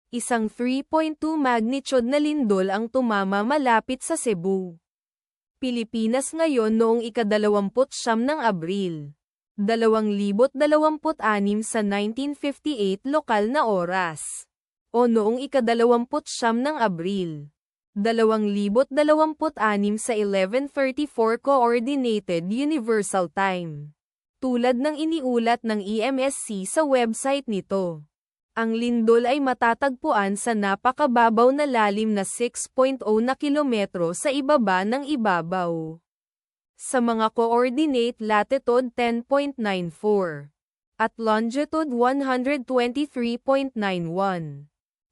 Isang 3.2 magnitude na lindol ang tumama malapit sa Cebu, Pilipinas ngayon noong ika-29 ng Abril, 2026 sa 19:58 lokal na oras. O noong ika-29 ng Abril, 2026 sa 11:34 Coordinated Universal Time. Tulad ng iniulat ng EMSC sa website nito, ang lindol ay matatagpuan sa napakababaw na lalim na 6.0 na kilometro sa ibaba ng ibabaw. Sa mga coordinate latitude 10.94 at longitude 123.91.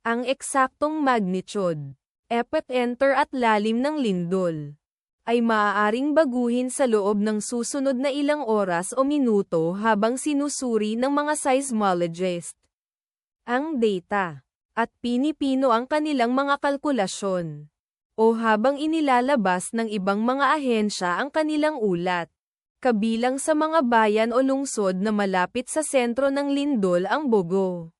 Ang eksaktong magnitude, epicenter at lalim ng lindol ay maaaring baguhin sa loob ng susunod na ilang oras o minuto habang sinusuri ng mga seismologist ang data, at pinipino ang kanilang mga kalkulasyon, o habang inilalabas ng ibang mga ahensya ang kanilang ulat. Kabilang sa mga bayan o lungsod na malapit sa sentro ng lindol ang Bogo,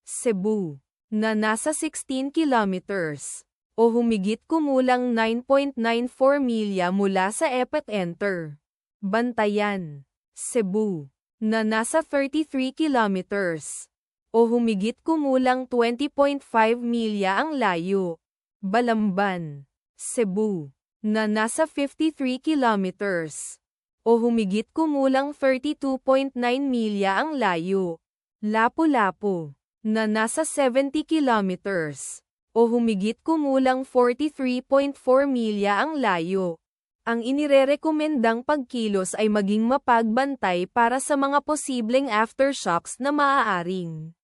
Cebu, na nasa 16 kilometers, o humigit kumulang 9.94 milya mula sa epicenter. Bantayan, Cebu, na nasa 33 kilometers, o humigit kumulang 20.5 milya ang layo. Balamban, Cebu, na nasa 53 kilometers, o humigit kumulang 32.9 milya ang layo. Lapu-Lapu, na nasa 70 kilometers, o humigit kumulang 43.4 milya ang layo. Ang inirerekomendang pagkilos ay maging mapagbantay para sa mga posibleng aftershocks na maaaring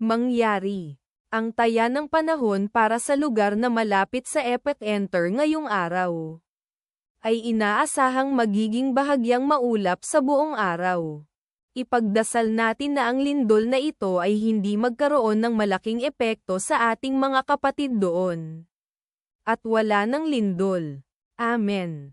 mangyari. Ang taya ng panahon para sa lugar na malapit sa epicenter ngayong araw ay inaasahang magiging bahagyang maulap sa buong araw. Ipagdasal natin na ang lindol na ito ay hindi magkaroon ng malaking epekto sa ating mga kapatid doon. At wala ng lindol. Amen.